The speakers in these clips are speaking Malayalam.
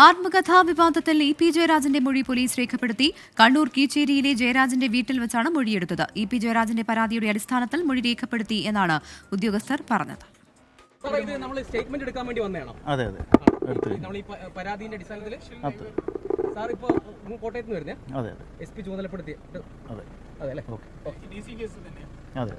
ആത്മകഥാ വിവാദത്തിൽ ഇ.പി. ജയരാജന്റെ മൊഴി പോലീസ് രേഖപ്പെടുത്തി. കണ്ണൂർ കീച്ചേരിയിലെ ജയരാജന്റെ വീട്ടിൽ വെച്ചാണ് മൊഴിയെടുത്തത്. ഇ.പി. ജയരാജന്റെ പരാതിയുടെ അടിസ്ഥാനത്തിൽ മൊഴി രേഖപ്പെടുത്തി എന്നാണ് ഉദ്യോഗസ്ഥർ പറഞ്ഞത്. ഇത് നമ്മൾ സ്റ്റേറ്റ്മെന്റ് എടുക്കാൻ വേണ്ടി വന്നതാണോ? അതെ നമ്മൾ ഈ പരാതിയുടെ അടിസ്ഥാനത്തിൽ സാർ ഇപ്പോൾ കോട്ടയത്ത് നിന്ന് വരുന്നേ? അതെ SP ചുമതലപ്പെടുത്തി. അതെ അതെ അല്ലേ? അതെ.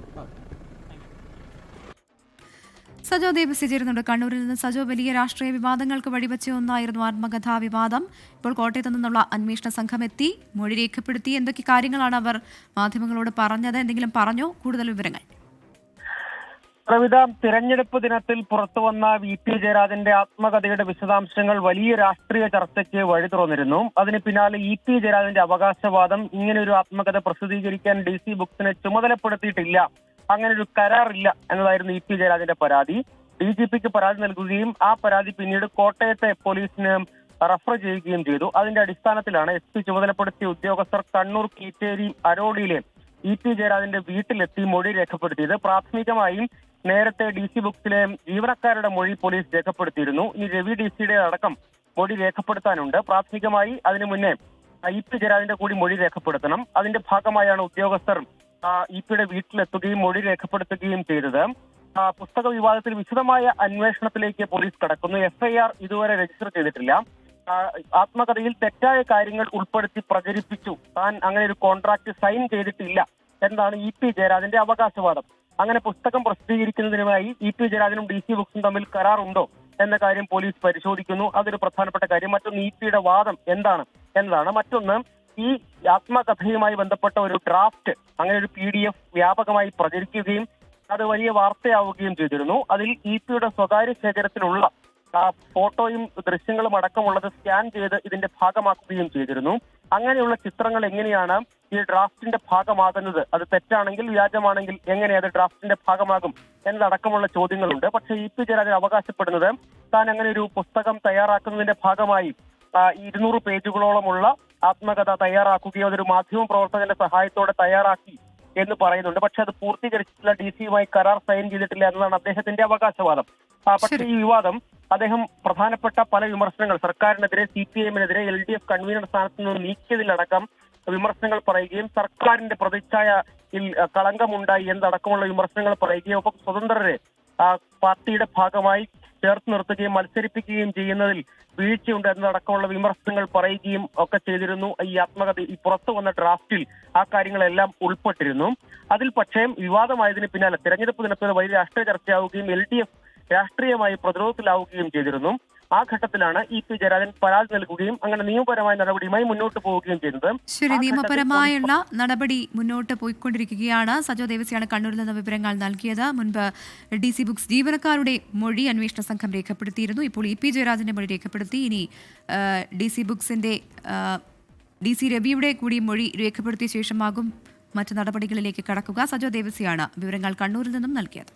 സജോ ദേവസ്യ ചേരുന്നുണ്ട് കണ്ണൂരിൽ നിന്ന്. സജോ, വലിയ രാഷ്ട്രീയ വിവാദങ്ങൾക്ക് വഴിവെച്ച ഒന്നായിരുന്നു ആത്മകഥാ വിവാദം. ഇപ്പോൾ കോട്ടയത്ത് നിന്നുള്ള അന്വേഷണ സംഘം എത്തി, മൊഴി രേഖപ്പെടുത്തി. എന്തൊക്കെ കാര്യങ്ങളാണ് അവർ മാധ്യമങ്ങളോട് പറഞ്ഞത്? എന്തെങ്കിലും പറഞ്ഞോ? കൂടുതൽ വിവരങ്ങൾ. പ്രവിധ, തിരഞ്ഞെടുപ്പ് ദിനത്തിൽ പുറത്തുവന്ന ഇ.പി. ജയരാജന്റെ ആത്മകഥയുടെ വിശദാംശങ്ങൾ വലിയ രാഷ്ട്രീയ ചർച്ചയ്ക്ക് വഴി തുറന്നിരുന്നു. അതിന് പിന്നാലെ ഇ.പി. ജയരാജന്റെ അവകാശവാദം, ഇങ്ങനെ ഒരു ആത്മകഥ പ്രസിദ്ധീകരിക്കാൻ DC ബുക്സിനെ ചുമതലപ്പെടുത്തിയിട്ടില്ല, അങ്ങനെ ഒരു കരാറില്ല എന്നതായിരുന്നു ഇ.പി. ജയരാജന്റെ പരാതി. DGPക്ക് പരാതി നൽകുകയും ആ പരാതി പിന്നീട് കോട്ടയത്തെ പോലീസിന് റഫർ ചെയ്യുകയും ചെയ്തു. അതിന്റെ അടിസ്ഥാനത്തിലാണ് SP ചുമതലപ്പെടുത്തിയ ഉദ്യോഗസ്ഥർ കണ്ണൂർ കീച്ചേരി അരോളിയിലെ ഇ.പി. ജയരാജന്റെ വീട്ടിലെത്തി മൊഴി രേഖപ്പെടുത്തിയത്. പ്രാഥമികമായും നേരത്തെ DC ബുക്സിലെ ജീവനക്കാരുടെ മൊഴി പോലീസ് രേഖപ്പെടുത്തിയിരുന്നു. ഇനി രവി DC അടക്കം മൊഴി രേഖപ്പെടുത്താനുണ്ട്. പ്രാഥമികമായി അതിനു മുന്നേ ഇ.പി. ജയരാജന്റെ കൂടി മൊഴി രേഖപ്പെടുത്തണം. അതിന്റെ ഭാഗമായാണ് ഉദ്യോഗസ്ഥർ ഇ.പിയുടെ വീട്ടിലെത്തുകയും മൊഴി രേഖപ്പെടുത്തുകയും ചെയ്തത്. പുസ്തക വിവാദത്തിൽ വിശദമായ അന്വേഷണത്തിലേക്ക് പോലീസ് കടക്കുന്നു. FIR ഇതുവരെ രജിസ്റ്റർ ചെയ്തിട്ടില്ല. ആത്മകഥയിൽ തെറ്റായ കാര്യങ്ങൾ ഉൾപ്പെടുത്തി പ്രചരിപ്പിച്ചു, താൻ അങ്ങനെ ഒരു കോൺട്രാക്ട് സൈൻ ചെയ്തിട്ടില്ല എന്നാണ് ഇ.പി. ജയരാജന്റെ അവകാശവാദം. അങ്ങനെ പുസ്തകം പ്രസിദ്ധീകരിക്കുന്നതിനുമായി ഇ.പി. ജയരാജനും DC ബുക്സും തമ്മിൽ കരാറുണ്ടോ എന്ന കാര്യം പോലീസ് പരിശോധിക്കുന്നു. അതൊരു പ്രധാനപ്പെട്ട കാര്യം. മറ്റൊന്ന് ഇ.പിയുടെ വാദം എന്താണ് എന്നതാണ്. മറ്റൊന്ന്, ഈ ആത്മകഥയുമായി ബന്ധപ്പെട്ട ഒരു ഡ്രാഫ്റ്റ്, അങ്ങനെ ഒരു PDF വ്യാപകമായി പ്രചരിക്കുകയും അത് വലിയ വാർത്തയാവുകയും ചെയ്തിരുന്നു. അതിൽ ഇ.പിയുടെ സ്വകാര്യ ശേഖരത്തിലുള്ള ഫോട്ടോയും ദൃശ്യങ്ങളും അടക്കമുള്ളത് സ്കാൻ ചെയ്ത് ഇതിന്റെ ഭാഗമാക്കുകയും ചെയ്തിരുന്നു. അങ്ങനെയുള്ള ചിത്രങ്ങൾ എങ്ങനെയാണ് ഈ ഡ്രാഫ്റ്റിന്റെ ഭാഗമാകുന്നത്? അത് തെറ്റാണെങ്കിൽ, വ്യാജമാണെങ്കിൽ എങ്ങനെ അത് ഡ്രാഫ്റ്റിന്റെ ഭാഗമാകും എന്നതടക്കമുള്ള ചോദ്യങ്ങളുണ്ട്. പക്ഷേ ഇ.പി. ജയരാജൻ അവകാശപ്പെടുന്നത് താൻ അങ്ങനെ ഒരു പുസ്തകം തയ്യാറാക്കുന്നതിന്റെ ഭാഗമായി 200 പേജുകളോളമുള്ള ആത്മകഥ തയ്യാറാക്കുകയോ അതൊരു മാധ്യമ പ്രവർത്തകന്റെ സഹായത്തോടെ തയ്യാറാക്കി എന്ന് പറയുന്നുണ്ട്. പക്ഷെ അത് പൂർത്തീകരിച്ചിട്ടില്ല, DC-യുമായി കരാർ സൈൻ ചെയ്തിട്ടില്ല എന്നതാണ് അദ്ദേഹത്തിന്റെ അവകാശവാദം. പക്ഷേ ഈ വിവാദം അദ്ദേഹം പ്രധാനപ്പെട്ട പല വിമർശനങ്ങൾ സർക്കാരിനെതിരെ, CPIM-നെതിരെ, LDF കൺവീനർ സ്ഥാനത്ത് നിന്ന് നീക്കിയതിലടക്കം വിമർശനങ്ങൾ പറയുകയും സർക്കാരിന്റെ പ്രതിച്ഛായയിൽ കളങ്കമുണ്ടായി എന്നടക്കമുള്ള വിമർശനങ്ങൾ പറയുകയും ഒപ്പം സ്വതന്ത്രരെ പാർട്ടിയുടെ ഭാഗമായി ചേർത്ത് നിർത്തുകയും മത്സരിപ്പിക്കുകയും ചെയ്യുന്നതിൽ വീഴ്ചയുണ്ട് എന്നതടക്കമുള്ള വിമർശനങ്ങൾ പറയുകയും ഒക്കെ ചെയ്തിരുന്നു. ഈ ആത്മകഥ ഈ പുറത്തു വന്ന ഡ്രാഫ്റ്റിൽ ആ കാര്യങ്ങളെല്ലാം ഉൾപ്പെട്ടിരുന്നു. അതിൽ പക്ഷേ വിവാദമായതിന് പിന്നാലെ തെരഞ്ഞെടുപ്പ് ദിനത്തിൽ വലിയ രാഷ്ട്രീയ ചർച്ചയാവുകയും LDF രാഷ്ട്രീയമായി പ്രതിരോധത്തിലാവുകയും ചെയ്തിരുന്നു. ആ ഘട്ടത്തിലാണ് ഇ.പി. ജയരാജൻ പരാതി നൽകുകയും അങ്ങനെ നിയമപരമായ നടപടിയുമായി മുന്നോട്ട് പോവുകയും ചെയ്യുന്നത്. ശരി, നിയമപരമായുള്ള നടപടി മുന്നോട്ട് പോയിക്കൊണ്ടിരിക്കുകയാണ്. സജോ ദേവസ്യാണ് കണ്ണൂരിൽ നിന്ന് വിവരങ്ങൾ നൽകിയത്. മുൻപ് DC ബുക്സ് ജീവനക്കാരുടെ മൊഴി അന്വേഷണ സംഘം രേഖപ്പെടുത്തിയിരുന്നു. ഇപ്പോൾ ഇ.പി. ജയരാജന്റെ മൊഴി രേഖപ്പെടുത്തി. ഇനി DC ബുക്സിന്റെ DC രവിയുടെ കൂടി മൊഴി രേഖപ്പെടുത്തിയ ശേഷമാകും മറ്റു നടപടികളിലേക്ക് കടക്കുക. സജോ ദേവസ്യാണ് വിവരങ്ങൾ കണ്ണൂരിൽ നിന്നും നൽകിയത്.